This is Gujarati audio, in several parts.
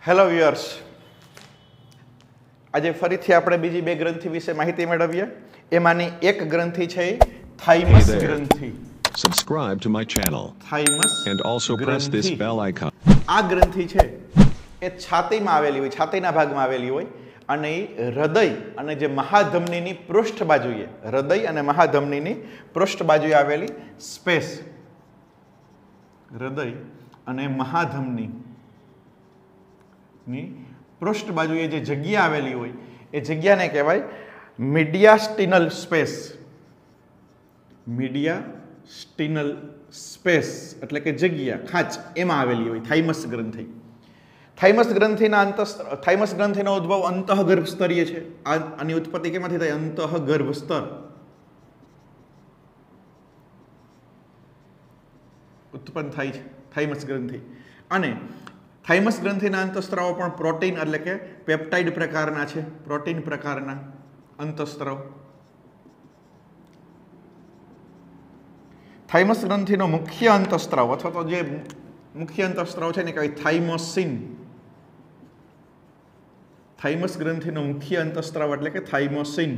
હેલો વ્યુઅર્સ, આજે ફરીથી આપણે બીજી બે ગ્રંથિ વિશે માહિતી મેળવીએ. એમાંની એક ગ્રંથિ છે થાઇમસ ગ્રંથિ. Subscribe to my channel થાઇમસ and also press this bell icon. આ ગ્રંથિ છે એ છાતીમાં આવેલી હોય, છાતીના ભાગમાં આવેલી હોય અને એ હૃદય અને જે મહાધમનીની પૃષ્ઠ બાજુએ, હૃદય અને મહાધમનીની પૃષ્ઠ બાજુએ આવેલી સ્પેસ, હૃદય અને મહાધમની ની પૃષ્ઠ બાજુએ જે જગ્યા આવેલી હોય એ જગ્યાને કહેવાય મીડિયાસ્ટિનલ સ્પેસ. મીડિયાસ્ટિનલ સ્પેસ એટલે કે જગ્યા, ખાંચ, એમાં આવેલી હોય થાઇમસ ગ્રંથિ. થાઇમસ ગ્રંથિના થાઇમસ ગ્રંથિનો ઉદ્ભવ અંતઃગર્ભ સ્તરીય છે. આની ઉત્પત્તિ કેમાંથી થાય? અંતઃગર્ભ સ્તર ઉત્પન્ન થાય છે થાઇમસ ગ્રંથિ. અને થાઇમસ ગ્રંથિના અંતઃસ્ત્રાવો પણ પ્રોટીન એટલે કે પેપ્ટાઇડ પ્રકારના છે, પ્રોટીન પ્રકારના અંતઃસ્ત્રાવ. થાઇમસ ગ્રંથિનો મુખ્ય અંતઃસ્ત્રાવ અથવા તો જે મુખ્ય અંતઃસ્ત્રાવ છે ને કહેવાય થાઇમોસિન. થાઇમસ ગ્રંથિનો મુખ્ય અંતઃસ્ત્રાવ એટલે કે થાઇમોસિન.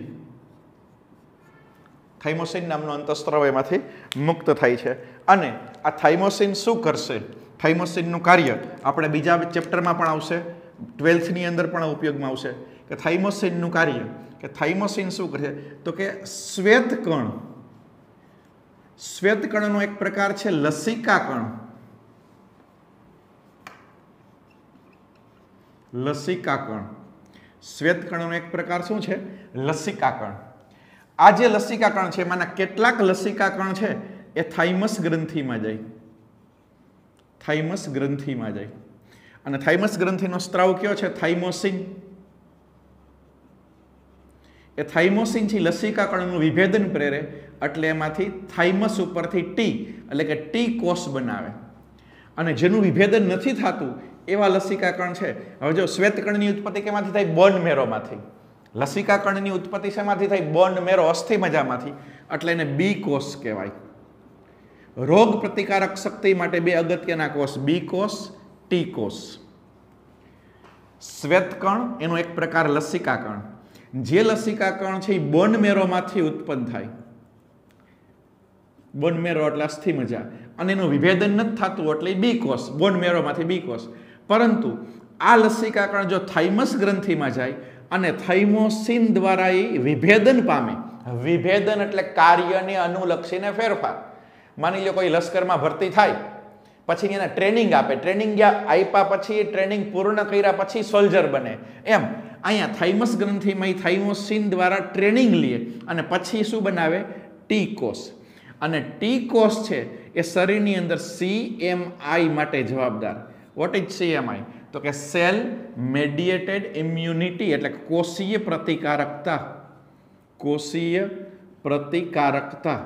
થાઇમોસિન નામનો અંતઃસ્ત્રાવ એમાંથી મુક્ત થાય છે. અને આ થાઇમોસિન શું કરશે? થાઇમોસિનનું કાર્ય આપણે બીજા ચેપ્ટરમાં પણ આવશે, 12th ની અંદર પણ ઉપયોગમાં આવશે કે થાઇમોસિનનું કાર્ય, કે થાઇમોસિન શું કરે તો કે શ્વેતકણ, શ્વેતકણનો એક પ્રકાર છે લસિકા કણ. લસિકા કણ, શ્વેતકણનો એક પ્રકાર શું છે? લસિકા કણ. આ જે લસિકા કણ છે એમાંના કેટલાક લસિકા કણ છે એ થાઇમસ ગ્રંથિમાં જાય, થાઇમસ ગ્રંથિમાં જાય. અને થાઇમસ ગ્રંથિનો સ્ત્રાવ કયો છે? થાઇમોસિન. એ થાઇમોસિનથી લસિકા કણનું વિભેદન પ્રેરે એટલે એમાંથી થાઇમસ ઉપરથી ટી એટલે કે ટી કોષ બનાવે. અને જેનું વિભેદન નથી થતું એવા લસિકા કણ છે. હવે જો શ્વેતકણની ઉત્પત્તિ કેમાંથી થાય? બોન મેરોમાંથી. લસિકા કણની ઉત્પત્તિ શેમાંથી થાય? બોન મેરો, અસ્થિ મજ્જામાંથી. એટલે એને બી કોષ કહેવાય. રોગ પ્રતિકારક શક્તિ માટે બે અગત્યના કોષ, બી કોષ, ટી કોષ. શ્વેતકણ એનો એક પ્રકાર લસિકા કણ. જે લસિકા કણ છે એ બોન મેરોમાંથી ઉત્પન્ન થાય. બોન મેરો એટલે અસ્થિ મજ્જા, અને એનું વિભેદન નથી થતું એટલે બી કોષ, બોન મેરોમાંથી બી કોષ. પરંતુ આ લસિકા કણ જો થાઇમસ ગ્રંથિમાં જાય અને થાઇમોસિન દ્વારા એ વિભેદન પામે. વિભેદન એટલે કાર્યને અનુલક્ષીને ફેરફાર. માની લો કોઈ લશ્કરમાં ભરતી થાય પછી એને ટ્રેનિંગ આપે, ટ્રેનિંગ આપ્યા પછી ટ્રેનિંગ પૂર્ણ કર્યા પછી સોલ્જર બને. એમ અહીંયા થાઇમસ ગ્રંથિમાં થાઇમોસિન દ્વારા ટ્રેનિંગ લે અને પછી શું બનાવે? ટી કોષ. અને ટી કોષ છે એ શરીરની અંદર CMI માટે જવાબદાર. What is CMI? તો કે સેલ મેડિએટેડ ઇમ્યુનિટી એટલે કોષીય પ્રતિકારકતા. કોષીય પ્રતિકારકતા.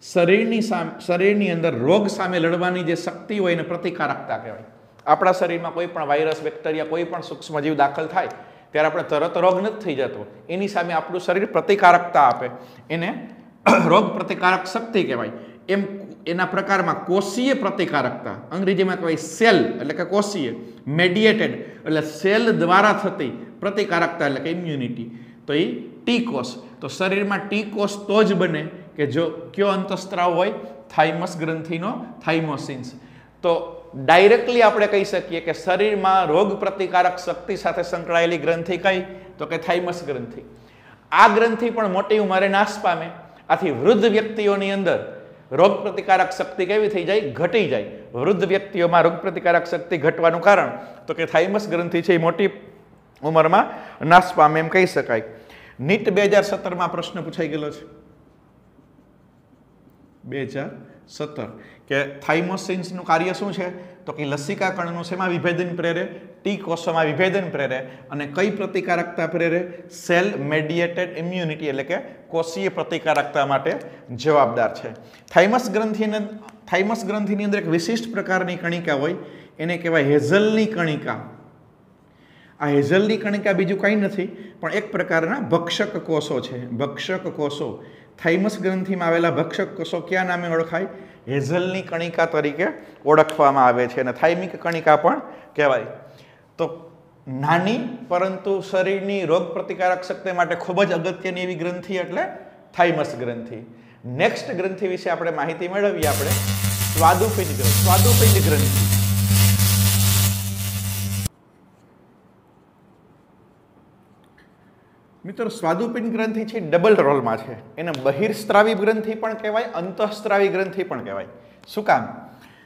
શરીરની અંદર રોગ સામે લડવાની જે શક્તિ હોય એને પ્રતિકારકતા કહેવાય. આપણા શરીરમાં કોઈ પણ વાયરસ, બેક્ટેરિયા, કોઈ પણ સૂક્ષ્મજીવ દાખલ થાય ત્યારે આપણે તરત રોગ નથી થઈ જતો. એની સામે આપણું શરીર પ્રતિકારકતા આપે, એને રોગ પ્રતિકારક શક્તિ કહેવાય. એમ એના પ્રકારમાં કોષીય પ્રતિકારકતા, અંગ્રેજીમાં કહેવાય સેલ એટલે કે કોષીય, મેડિએટેડ એટલે સેલ દ્વારા થતી પ્રતિકારકતા એટલે કે ઇમ્યુનિટી. તો એ ટી કોષ. તો શરીરમાં ટી કોષ તો જ બને કે જો કયો અંતઃસ્ત્રાવ હોય? થાઇમસ ગ્રંથિનો થાઇમોસિન્સ. તો ડાયરેક્ટલી આપણે કહી શકીએ કે શરીરમાં રોગ પ્રતિકારક શક્તિ સાથે સંકળાયેલી ગ્રંથિ કઈ? તો કે થાઇમસ ગ્રંથિ. આ ગ્રંથિ પણ મોટી ઉંમરે નાશ પામે. આથી વૃદ્ધ વ્યક્તિઓની અંદર રોગ પ્રતિકારક શક્તિ કેવી થઈ જાય? ઘટી જાય. વૃદ્ધ વ્યક્તિઓમાં રોગ પ્રતિકારક શક્તિ ઘટવાનું કારણ તો કે થાઇમસ ગ્રંથિ છે એ મોટી ઉંમરમાં નાશ પામે એમ કહી શકાય. નીટ 2017માં પ્રશ્ન પૂછાઈ ગયેલો છે, 2017, કે થાઇમોસિન્સનું કાર્ય શું છે? તો કે લસિકા કણનું શેમાં વિભેદન પ્રેરે? ટી કોષોમાં વિભેદન પ્રેરે. અને કઈ પ્રતિકારકતા પ્રેરે? સેલ મેડિએટેડ ઇમ્યુનિટી એટલે કે કોષીય પ્રતિકારકતા માટે જવાબદાર છે. થાઇમસ ગ્રંથિની અંદર એક વિશિષ્ટ પ્રકારની કણિકા હોય, એને કહેવાય હેઝલની કણિકા. આ હેઝલની કણિકા બીજું કંઈ નથી પણ એક પ્રકારના ભક્ષક કોષો છે. ભક્ષક કોષો, થાઇમસ ગ્રંથિમાં આવેલા ભક્ષક કોષો કયા નામે ઓળખાય? હેઝલની કણિકા તરીકે ઓળખવામાં આવે છે અને થાઇમિક કણિકા પણ કહેવાય. તો નાની પરંતુ શરીરની રોગ પ્રતિકારક શક્તિ માટે ખૂબ જ અગત્યની એવી ગ્રંથિ એટલે થાઇમસ ગ્રંથિ. નેક્સ્ટ ગ્રંથિ વિશે આપણે માહિતી મેળવીએ. આપણે સ્વાદુપિંડ ગ્રંથિ. સ્વાદુપિંડ ગ્રંથિ મિત્રો, સ્વાદુપિંડ ગ્રંથિ છે ડબલ રોલમાં છે. એને બહિર્સ્ત્રાવી ગ્રંથિ પણ કહેવાય, અંતઃસ્ત્રાવી ગ્રંથિ પણ કહેવાય. શું કામ?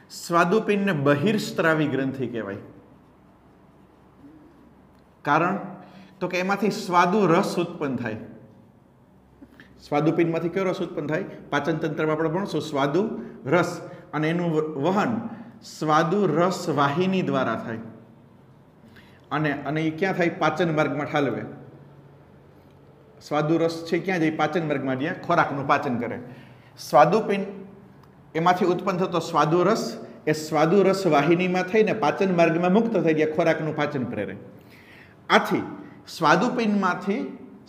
સ્વાદુપિંડને બહિર્સ્ત્રાવી ગ્રંથિ કહેવાય. કારણ તો કે એમાંથી સ્વાદુ રસ ઉત્પન્ન થાય. સ્વાદુપિંડમાંથી કયો રસ ઉત્પન્ન થાય? પાચન તંત્રમાં આપણે ભણશું સ્વાદુ રસ, અને એનું વહન સ્વાદુ રસ વાહિની દ્વારા થાય. અને એ ક્યાં થાય? પાચન માર્ગમાં ઠાલવે. સ્વાદુ રસ છે ક્યાં જાય? પાચન માર્ગમાં, જ્યાં ખોરાકનું પાચન કરે. સ્વાદુપિંડ એમાંથી ઉત્પન્ન થતો સ્વાદુ રસ એ સ્વાદુ રસ વાહિનીમાં થઈને પાચન માર્ગમાં મુક્ત થઈ ગયા, ખોરાકનું પાચન પ્રેરે. આથી સ્વાદુપિંડમાંથી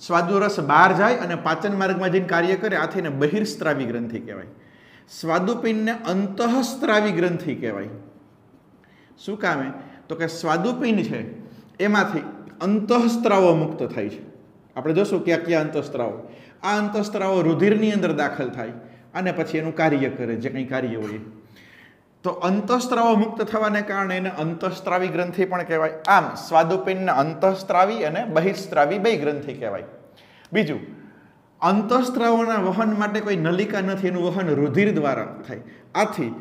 સ્વાદુ રસ બહાર જાય અને પાચન માર્ગમાં જઈને કાર્ય કરે. આથી એને બહિર્સ્ત્રાવી ગ્રંથિ કહેવાય. સ્વાદુપિંડને અંતઃસ્ત્રાવી ગ્રંથિ કહેવાય. શું કામે? તો કે સ્વાદુપિંડ છે એમાંથી અંતઃસ્ત્રાવો મુક્ત થાય છે. આપણે જોશું ક્યાં ક્યાં અંતઃસ્ત્રાવો. આ અંતઃસ્ત્રાવો રુધિરની અંદર દાખલ થાય અને પછી એનું કાર્ય કરે, જે કંઈ કાર્ય હોય. તો અંતઃસ્ત્રાવો મુક્ત થવાને કારણે એને અંતઃસ્ત્રાવી ગ્રંથિ પણ કહેવાય. આમ સ્વાદુપિંડને અંતઃસ્ત્રાવી અને બહિર્સ્ત્રાવી બે ગ્રંથિ કહેવાય. બીજું, અંતઃસ્ત્રાવોના વહન માટે કોઈ નલિકા નથી, એનું વહન રુધિર દ્વારા થાય. આથી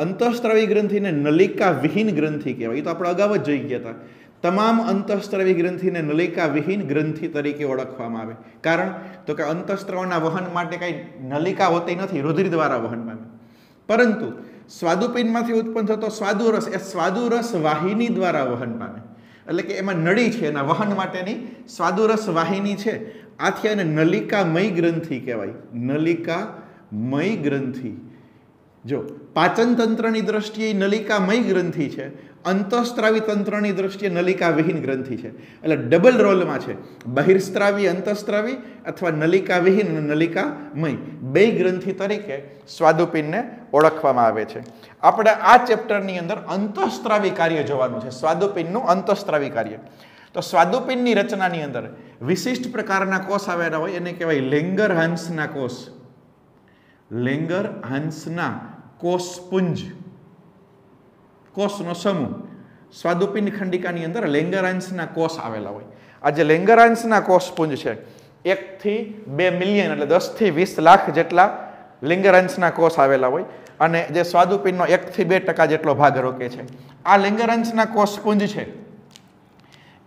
અંતઃસ્ત્રાવી ગ્રંથિને નલિકા વિહીન ગ્રંથિ કહેવાય. એ તો આપણે અગાઉ જ જોઈ ગયા હતા. તમામ અંતઃસ્ત્રાવી ગ્રંથિને નલિકા વિહીન ગ્રંથિ તરીકે ઓળખવામાં આવે. કારણ તો કે અંતઃસ્ત્રાવના વહન માટે કઈ નલિકા હોતી નથી, રુધિર દ્વારા વહન પામે. પરંતુ સ્વાદુપિંડમાંથી ઉત્પન્ન થતો સ્વાદુરસ એ સ્વાદુરસ વાહિની દ્વારા વહન પામે. એટલે કે એમાં નળી છે, એના વહન માટેની સ્વાદુરસ વાહિની છે. આથી એને નલિકામય ગ્રંથિ કહેવાય. નલિકામય ગ્રંથિ. જો પાચન તંત્રની દ્રષ્ટિએ નલિકામય ગ્રંથિ છે, અંતઃસ્ત્રાવી તંત્રની દ્રષ્ટિએ નલિકા વિહીન ગ્રંથિ છે. એટલે ડબલ રોલમાં છે. બહિર્સ્ત્રાવી, અંતઃસ્ત્રાવી અથવા નલિકા વિહીન અને નલિકામય બે ગ્રંથિ તરીકે સ્વાદુપિંડને ઓળખવામાં આવે છે. આપણે આ ચેપ્ટરની અંદર અંતઃસ્ત્રાવી કાર્ય જોવાનું છે, સ્વાદુપિંડનું અંતઃસ્ત્રાવી કાર્ય. તો સ્વાદુપિંડની રચનાની અંદર વિશિષ્ટ પ્રકારના કોષ આવેલા હોય, એને કહેવાય લેંગરહાન્સના કોષ. લેંગરહાન્સના કોષપુંજ, કોષનો સમૂહ. સ્વાદુપિંડ ખંડિકાની અંદર લેંગરહાન્સના કોષ આવેલા હોય. આ જે લેંગરહાન્સના કોષપુંજ છે, 1 થી 2 મિલિયન એટલે 10 થી 20 લાખ જેટલા લેંગરહાન્સના કોષ આવેલા હોય. અને જે સ્વાદુપિંડનો 1 થી 2% જેટલો ભાગ રોકે છે. આ લેંગરહાન્સના કોષપુંજ છે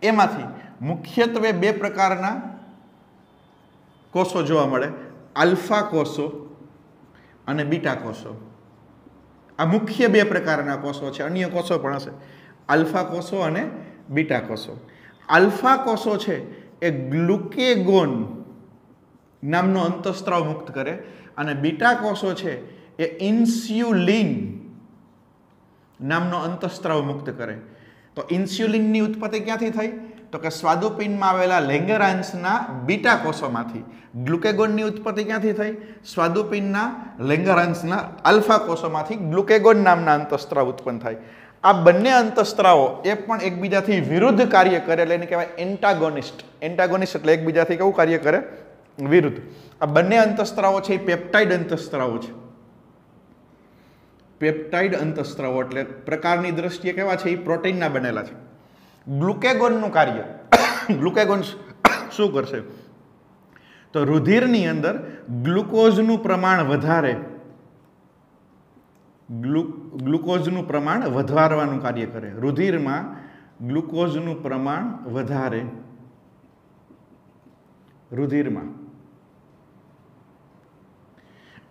એમાંથી મુખ્યત્વે 2 પ્રકારના કોષો જોવા મળે. આલ્ફા કોષો અને બીટા કોષો. આ મુખ્ય 2 પ્રકારના કોષો છે. અન્ય કોષો પણ હશે. આલ્ફા કોષો અને બીટા કોષો. આલ્ફા કોષો છે એ ગ્લુકેગોન નામનો અંતઃસ્ત્રાવ મુક્ત કરે અને બીટા કોષો છે એ ઇન્સ્યુલિન નામનો અંતઃસ્ત્રાવ મુક્ત કરે. તો ઇન્સ્યુલિનની ઉત્પત્તિ ક્યાંથી થઈ? તો કે સ્વાદુપિંડમાં આવેલા લેંગરહાન્સના બીટા કોષોમાંથી. ગ્લુકેગોનની ઉત્પત્તિ ક્યાંથી થઈ? સ્વાદુપિંડના લેંગરહાન્સના આલ્ફા કોષોમાંથી ગ્લુકેગોન નામના અંતઃસ્ત્રાવ ઉત્પન્ન થાય. આ બંને અંતઃસ્ત્રાવો એ પણ એકબીજાથી વિરુદ્ધ કાર્ય કરે, એટલે એને કહેવાય એન્ટાગોનિસ્ટ. એન્ટાગોનિસ્ટ એટલે એકબીજાથી કેવું કાર્ય કરે? વિરુદ્ધ. આ બંને અંતઃસ્ત્રાવો છે એ પેપ્ટાઇડ અંતઃસ્ત્રાવો છે. પેપ્ટાઇડ અંતઃસ્ત્રાવો એટલે પ્રકારની દ્રષ્ટિએ કેવા છે? એ પ્રોટીનના બનેલા છે. ગ્લુકેગોનનું કાર્ય, ગ્લુકેગોન શું કરશે? તો રુધિરની અંદર ગ્લુકોઝનું પ્રમાણ વધારે, ગ્લુકોઝનું પ્રમાણ વધારવાનું કાર્ય કરે. રુધિરમાં ગ્લુકોઝનું પ્રમાણ વધારે રુધિરમાં.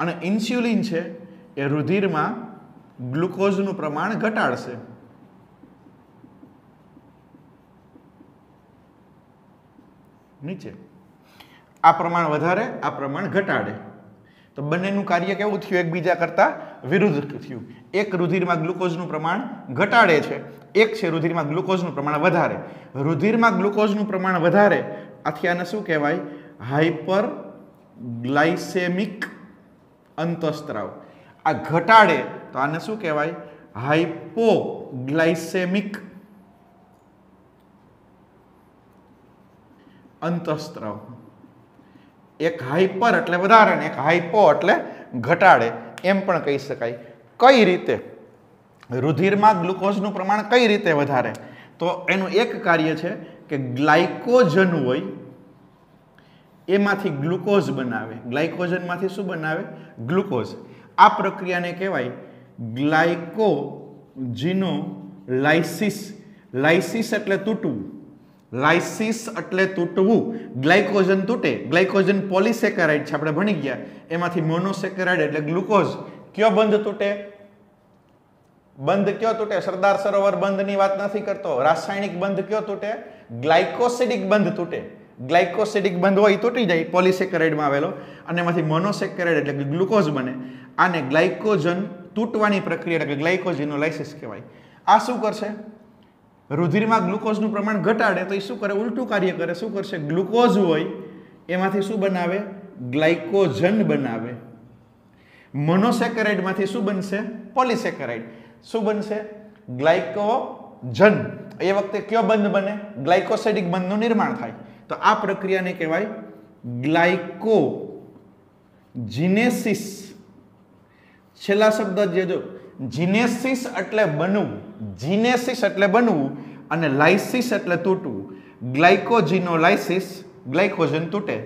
અને ઇન્સ્યુલિન છે એ રુધિરમાં ગ્લુકોઝનું પ્રમાણ ઘટાડશે. નીચે આ પ્રમાણ વધારે, આ પ્રમાણ ઘટાડે. તો બંનેનું કાર્ય કેવું થયું? એકબીજા કરતા વિરુદ્ધ થયું. એક રુધિરમાં ગ્લુકોઝનું પ્રમાણ ઘટાડે છે, એક છે રુધિરમાં ગ્લુકોઝનું પ્રમાણ વધારે. રુધિરમાં ગ્લુકોઝનું પ્રમાણ વધારે, આથી આને શું કહેવાય? હાઇપર ગ્લાયસેમિક અંતઃસ્ત્રાવ. આ ઘટાડે તો આને શું કહેવાય? હાઇપોગ્લાયસેમિક અંતઃસ્ત્રાવ. એક હાઇપર એટલે વધારે ને એક હાઇપો એટલે ઘટાડે એમ પણ કહી શકાય. કઈ રીતે રુધિરમાં ગ્લુકોઝનું પ્રમાણ કઈ રીતે વધારે? તો એનું એક કાર્ય છે કે ગ્લાયકોજન હોય એમાંથી ગ્લુકોઝ બનાવે. ગ્લાયકોજનમાંથી શું બનાવે? ગ્લુકોઝ. આ પ્રક્રિયાને કહેવાય ગ્લાયકોજીનોલાઇસિસ. લાઇસિસ એટલે તૂટવું. લાઇસિસ એટલે તૂટવું. ગ્લાયકોજન તૂટે. ગ્લાયકોજન પોલિસેકેરાઇડ છે, આપણે ભણી ગયા. એમાંથી મોનોસેકેરાઇડ એટલે ગ્લુકોઝ. કયો બંધ તૂટે? બંધ કયો તૂટે? સરદાર સરોવર બંધની વાત નથી કરતો. રાસાયણિક બંધ કયો તૂટે? ગ્લાયકોસિડિક બંધ તૂટે. ગ્લાયકોસિડિક બંધ હોય તૂટી જાય પોલિસેકેરાઇડમાં આવેલો, અને એમાંથી મોનોસેકેરાઇડ એટલે ગ્લુકોઝ બને. આને ગ્લાયકોજન તૂટવાની પ્રક્રિયા એટલે ગ્લાયકોજીનોલાઇસિસ કહેવાય. આ શું કરશે? રુધિરમાં ગ્લુકોઝનું પ્રમાણ ઘટાડે તો એ શું કરે? ઉલટું કાર્ય કરે. શું કરશે? ગ્લુકોઝ હોય એમાંથી શું બનાવે? ગ્લાયકોજન બનાવે. મોનોસેકેરાઇડમાંથી શું બનશે? પોલિસેકેરાઇડ. શું બનશે? ગ્લાયકોજન. એ વખતે કયો બંધ બને? ગ્લાયકોસિડિક બંધનું નિર્માણ થાય. તો આ પ્રક્રિયાને કહેવાય ગ્લાયકોજીનેસિસ. છેલ્લા શબ્દ જે જો, જીનેસિસ એટલે બનવું, જીનેસિસ એટલે બનવું, અને લાઇસિસ એટલે તૂટવું. ગ્લાયકોજીનોલાઇસિસ, ગ્લાયકોજન તૂટે.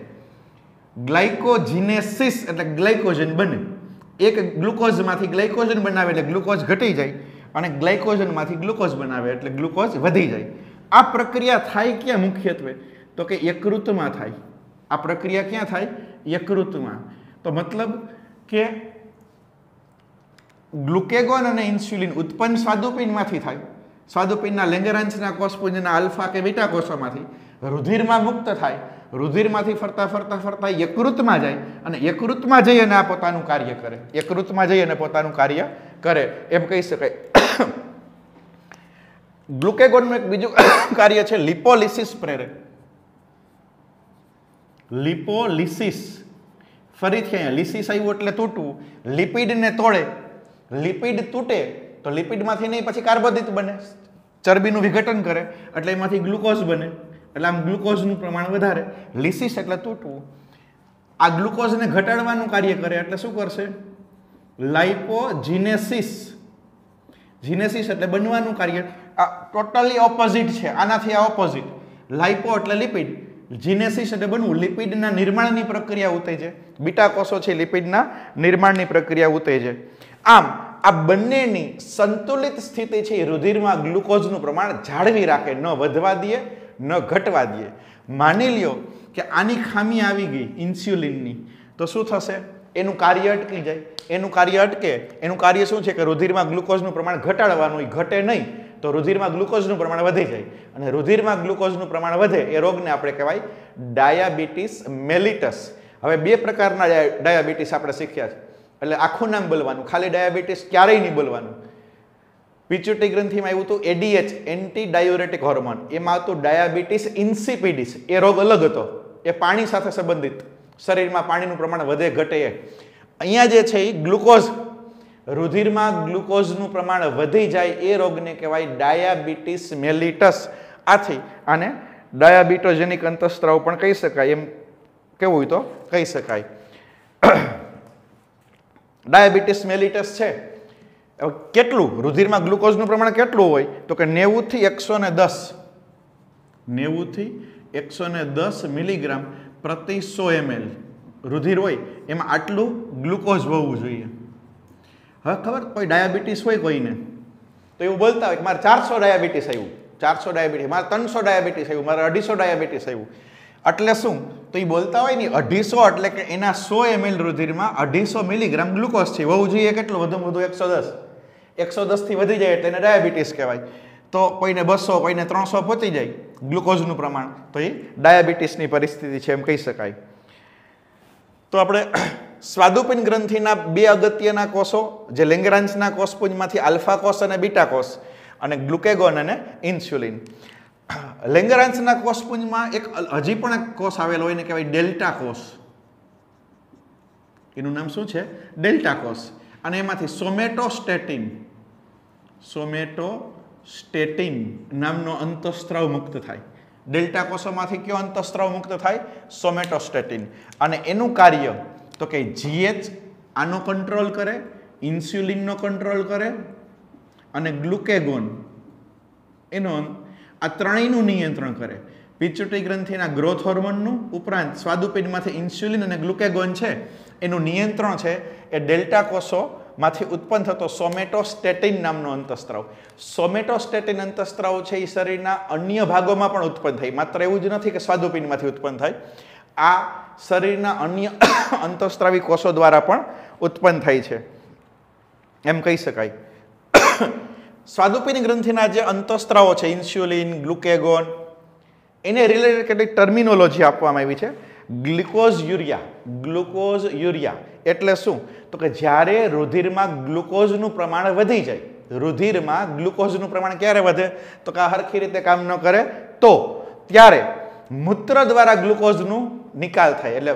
ગ્લાયકોજીનેસિસ એટલે ગ્લાયકોજન બને. એક ગ્લુકોઝમાંથી ગ્લાયકોજન બનાવે એટલે ગ્લુકોઝ ઘટી જાય, અને ગ્લાયકોજનમાંથી ગ્લુકોઝ બનાવે એટલે ગ્લુકોઝ વધી જાય. આ પ્રક્રિયા થાય ક્યાં મુખ્યત્વે? તો કે યકૃતમાં થાય. આ પ્રક્રિયા ક્યાં થાય? યકૃતમાં. તો મતલબ કે ગ્લુકેગોન અને ઇન્સ્યુલિન ઉત્પન્ન સ્વાદુપિંડમાંથી થાય. સ્વાદુપિંડના લેંગેરાન્સના કોષપુંજના આલ્ફા કે બીટા કોષોમાંથી રુધિરમાં મુક્ત થાય. રુધિરમાંથી ફરતા ફરતા ફરતા યકૃતમાં જાય, અને યકૃતમાં જઈ અને આ પોતાનું કાર્ય કરે. યકૃતમાં જઈ અને પોતાનું કાર્ય કરે એમ કહી શકાય. ગ્લુકેગોનનું એક બીજું કાર્ય છે લિપોલિસિસ પ્રેરે. લિપોલિસિસ. ફરીથી અહીંયા લિસિસ આવ્યું એટલે તૂટવું. લિપિડને તોડે. લિપિડ તૂટે તો લિપિડમાંથી નહીં પછી કાર્બોદિત બને, ચરબીનું વિઘટન કરે એટલે એમાંથી ગ્લુકોઝ બને. એટલે આમ ગ્લુકોઝનું પ્રમાણ વધારે. લિસિસ એટલે તૂટવું. આ ગ્લુકોઝને ઘટાડવાનું કાર્ય કરે એટલે શું કરશે? લાઇપોજીનેસિસ. જીનેસિસ એટલે બનવાનું કાર્ય. આ ટોટલી ઓપોઝિટ છે. આનાથી આ ઓપોઝિટ. લાઇપો એટલે લિપિડ, જીનેસિસ એટલે બનવું. લિપિડના નિર્માણની પ્રક્રિયા ઉત્તેજે. બીટા કોષો છે લીપિડના નિર્માણની પ્રક્રિયા ઉત્તેજે. આમ આ બંનેની સંતુલિત સ્થિતિ છે એ રુધિરમાં ગ્લુકોઝનું પ્રમાણ જાળવી રાખે, ન વધવા દે ન ઘટવા દે. માની લ્યો કે આની ખામી આવી ગઈ ઇન્સ્યુલિનની, તો શું થશે? એનું કાર્ય અટકી જાય. એનું કાર્ય અટકે. એનું કાર્ય શું છે કે રુધિરમાં ગ્લુકોઝનું પ્રમાણ ઘટાડવાનું. ઘટે નહીં તો રુધિરમાં ગ્લુકોઝનું પ્રમાણ વધી જાય, અને રુધિરમાં ગ્લુકોઝનું પ્રમાણ વધે એ રોગને આપણે કહેવાય ડાયાબિટીસ મેલિટસ. હવે બે પ્રકારના ડાયાબિટીસ આપણે શીખ્યા છે, એટલે આખું નામ બોલવાનું, ખાલી ડાયાબિટીસ ક્યારેય નહીં બોલવાનું. પિચ્યુટરી ગ્રંથિમાં આવ્યું હતું એડીએચ, એન્ટી ડાયુરેટિક હોર્મોન. એમાં હતું ડાયાબિટીસ ઇન્સિપિડિસ. એ રોગ અલગ હતો, એ પાણી સાથે સંબંધિત. શરીરમાં પાણીનું પ્રમાણ વધે ઘટે. અહીંયા જે છે એ ગ્લુકોઝ, રુધિરમાં ગ્લુકોઝનું પ્રમાણ વધી જાય એ રોગને કહેવાય ડાયાબિટીસ મેલિટસ. આથી આને ડાયાબિટોજેનિક અંતઃસ્ત્રાવ પણ કહી શકાય, એમ કેવું હોય તો કહી શકાય. ડાયાબિટીસ મેલિટસ છે. કેટલું રુધિરમાં ગ્લુકોઝનું પ્રમાણ કેટલું હોય? તો કે 90 થી 110. 90 થી 110 મિલીગ્રામ પ્રતિ 100 ml રુધિર હોય એમાં આટલું ગ્લુકોઝ હોવું જોઈએ. હવે ખબર, કોઈ ડાયાબિટીસ હોય કોઈને તો એવું બોલતા હોય કે મારે 400 ડાયાબિટીસ આવ્યું, 400 ડાયાબિટીસ, મારે 300 ડાયાબિટીસ આવ્યું, મારે 250 ડાયાબિટીસ આવ્યું. એટલે શું? તો એ બોલતા હોય ને 250 એટલે કે એના 100 ml રુધિરમાં 250 મિલીગ્રામ ગ્લુકોઝ છે. હોવું જોઈએ કેટલું? વધુમાં વધુ 110. 110 થી વધી જાય એટલે એને ડાયાબિટીસ કહેવાય. તો કોઈને 200, કોઈને 300 પહોંચી જાય ગ્લુકોઝનું પ્રમાણ, તો એ ડાયાબિટીસની પરિસ્થિતિ છે એમ કહી શકાય. તો આપણે સ્વાદુપિંડ ગ્રંથિના બે અગત્યના કોષો, જે લેંગરાન્સના કોષપુંજમાંથી આલ્ફા કોષ અને બીટા કોષ, અને ગ્લુકેગોન અને ઇન્સ્યુલિન. લેંગરાન્સના કોષપુંજમાં એક હજી પણ એક કોષ આવેલો હોય, એને કહેવાય ડેલ્ટા કોષ. એનું નામ શું છે? ડેલ્ટા કોષ. અને એમાંથી સોમેટોસ્ટેટિન નામનો અંતઃસ્ત્રાવ મુક્ત થાય. ડેલ્ટા કોષોમાંથી કયો અંતઃસ્ત્રાવ મુક્ત થાય? સોમેટોસ્ટેટિન. અને એનું કાર્ય તો કે GH આનો કંટ્રોલ કરે, ઇન્સ્યુલિનનો કંટ્રોલ કરે અને ગ્લુકેગોન એનો આ ત્રણેયનું નિયંત્રણ કરે. પિટ્યુટરી ગ્રંથિના ગ્રોથ હોર્મોનનું ઉપરાંત સ્વાદુપિંડમાંથી ઇન્સ્યુલિન અને ગ્લુકેગોન છે એનું નિયંત્રણ છે એ ડેલ્ટા કોષોમાંથી ઉત્પન્ન થતો સોમેટોસ્ટેટિન નામનો અંતઃસ્ત્રાવ. સોમેટોસ્ટેટિન અંતઃસ્ત્રાવ છે એ શરીરના અન્ય ભાગોમાં પણ ઉત્પન્ન થાય, માત્ર એવું જ નથી કે સ્વાદુપિંડમાંથી ઉત્પન્ન થાય, આ શરીરના અન્ય અંતઃસ્ત્રાવી કોષો દ્વારા પણ ઉત્પન્ન થાય છે એમ કહી શકાય. સ્વાદુપિંડ ગ્રંથિના જે અંતઃસ્ત્રાવો છે ઇન્સ્યુલિન, ગ્લુકેગોન, એને રિલેટેડ કેટલીક ટર્મિનોલોજી આપવામાં આવી છે. Glucose urea. ગ્લુકોઝ યુરિયા એટલે શું? તો કે જ્યારે રુધિરમાં ગ્લુકોઝનું પ્રમાણ વધી જાય. રુધિરમાં ગ્લુકોઝનું પ્રમાણ ક્યારે વધે? તો કે આ હરખી રીતે કામ ન કરે તો ત્યારે મૂત્ર દ્વારા ગ્લુકોઝનું નિકાલ થાય, એટલે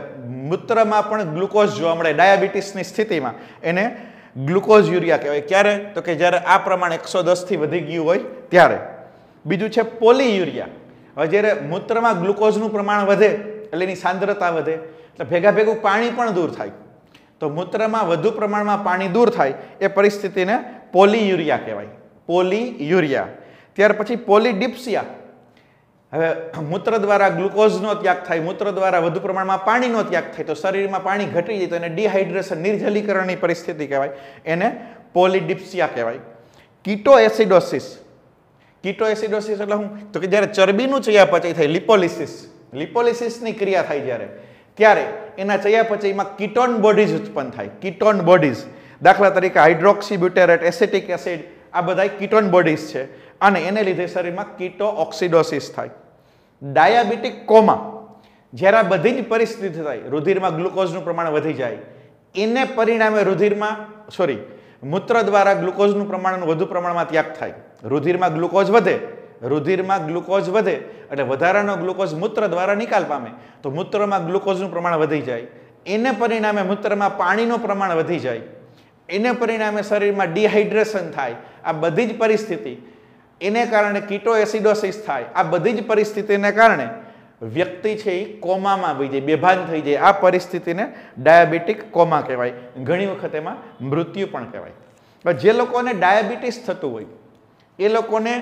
મૂત્રમાં પણ ગ્લુકોઝ જોવા મળે. ડાયાબિટીસની સ્થિતિમાં એને ગ્લુકોઝ યુરિયા કહેવાય. ક્યારે? તો કે જ્યારે આ પ્રમાણ 110 થી વધી ગયું હોય ત્યારે. બીજું છે પોલીયુરિયા. હવે જ્યારે મૂત્રમાં ગ્લુકોઝનું પ્રમાણ વધે એટલે એની સાંદ્રતા વધે એટલે ભેગા ભેગું પાણી પણ દૂર થાય, તો મૂત્રમાં વધુ પ્રમાણમાં પાણી દૂર થાય એ પરિસ્થિતિને પોલીયુરિયા કહેવાય. પોલીયુરિયા. ત્યાર પછી પોલીડિપ્સિયા. હવે મૂત્ર દ્વારા ગ્લુકોઝનો ત્યાગ થાય, મૂત્ર દ્વારા વધુ પ્રમાણમાં પાણીનો ત્યાગ થાય, તો શરીરમાં પાણી ઘટી જાય તો એને ડિહાઇડ્રેશન, નિર્જલીકરણની પરિસ્થિતિ કહેવાય, એને પોલીડિપ્સિયા કહેવાય. કીટોએસિડોસિસ. કીટોએસિડોસિસ એટલે શું? તો કે જ્યારે ચરબીનું ચયાપચય થાય, લિપોલિસિસ, લિપોલિસિસની ક્રિયા થાય જ્યારે, ત્યારે એના ચયાપચયમાં કીટોન બોડીઝ ઉત્પન્ન થાય. કીટોન બોડીઝ, દાખલા તરીકે હાઇડ્રોક્સી બ્યુટેરેટ, એસિટિક એસિડ, આ બધા કીટોન બોડીઝ છે અને એને લીધે શરીરમાં કીટોઓક્સિડોસિસ થાય. Diabetic comma. જ્યારે આ બધી જ પરિસ્થિતિ થાય, રુધિરમાં ગ્લુકોઝનું પ્રમાણ વધી જાય, એને પરિણામે મૂત્ર દ્વારા ગ્લુકોઝનું પ્રમાણ વધુ પ્રમાણમાં ત્યાગ થાય. રુધિરમાં ગ્લુકોઝ વધે, રુધિરમાં ગ્લુકોઝ વધે એટલે વધારાનો ગ્લુકોઝ મૂત્ર દ્વારા નિકાલ પામે, તો મૂત્રમાં ગ્લુકોઝનું પ્રમાણ વધી જાય, એને પરિણામે મૂત્રમાં પાણીનું પ્રમાણ વધી જાય, એને પરિણામે શરીરમાં ડિહાઇડ્રેશન થાય. આ બધી જ પરિસ્થિતિ એને કારણે કીટોએસિડોસિસ થાય. આ બધી જ પરિસ્થિતિને કારણે વ્યક્તિ છે એ કોમામાં આવી જાય, બેભાન થઈ જાય. આ પરિસ્થિતિને ડાયાબિટીક કોમા કહેવાય. ઘણી વખત એમાં મૃત્યુ પણ કહેવાય. જે લોકોને ડાયાબિટીસ થતું હોય એ લોકોને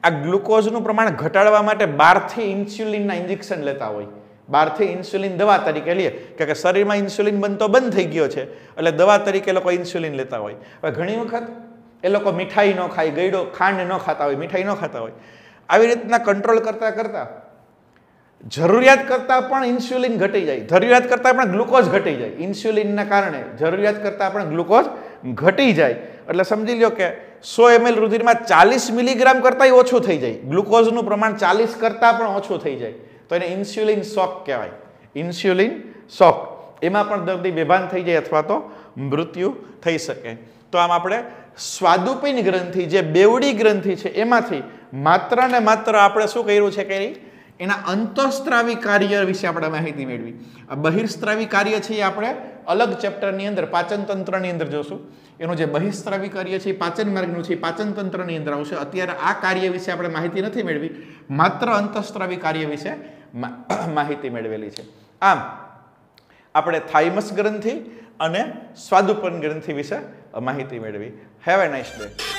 આ ગ્લુકોઝનું પ્રમાણ ઘટાડવા માટે બહારથી ઇન્સ્યુલિનના ઇન્જેક્શન લેતા હોય. બહારથી ઇન્સ્યુલિન દવા તરીકે લે કે શરીરમાં ઇન્સ્યુલિન બનતો બંધ થઈ ગયો છે એટલે દવા તરીકે લોકો ઇન્સ્યુલિન લેતા હોય. હવે ઘણી વખત એ લોકો મીઠાઈ ન ખાય, ગળ્યો ખાંડ ન ખાતા હોય, મીઠાઈ ન ખાતા હોય. આવી રીતના કંટ્રોલ કરતા કરતા જરૂરિયાત કરતાં પણ ઇન્સ્યુલિન ઘટી જાય, જરૂરિયાત કરતાં પણ ગ્લુકોઝ ઘટી જાય. ઇન્સ્યુલિનના કારણે જરૂરિયાત કરતાં પણ ગ્લુકોઝ ઘટી જાય એટલે સમજી લો કે 100 ml રુધિરમાં 40 મિલીગ્રામ કરતાં ઓછું થઈ જાય, ગ્લુકોઝનું પ્રમાણ 40 કરતાં પણ ઓછું થઈ જાય, તો એને ઇન્સ્યુલિન શોક કહેવાય. ઇન્સ્યુલિન શોક. એમાં પણ દર્દી બેભાન થઈ જાય અથવા તો મૃત્યુ થઈ શકે. તો આમ આપણે સ્વાદુપિંડ ગ્રંથિ જે બેવડી ગ્રંથિ છે એમાંથી માત્ર ને માત્ર આપણે શું કર્યું છે કે એના અંતઃસ્ત્રાવી કાર્ય વિશે આપણે માહિતી મેળવી. આ બહિર્સ્ત્રાવી કાર્ય છે એ આપણે અલગ ચેપ્ટરની અંદર પાચન તંત્રની અંદર જોશું. એનું જે બહિર્સ્ત્રાવી કાર્ય છે એ પાચન માર્ગનું છે, પાચન તંત્રની અંદર આવશે. અત્યારે આ કાર્ય વિશે આપણે માહિતી નથી મેળવી, માત્ર અંતઃસ્ત્રાવી કાર્ય વિશે માહિતી મેળવેલી છે. આમ આપણે થાઇમસ ગ્રંથિ અને સ્વાદુપિંડ ગ્રંથિ વિશે માહિતી મેળવી. Have a nice day.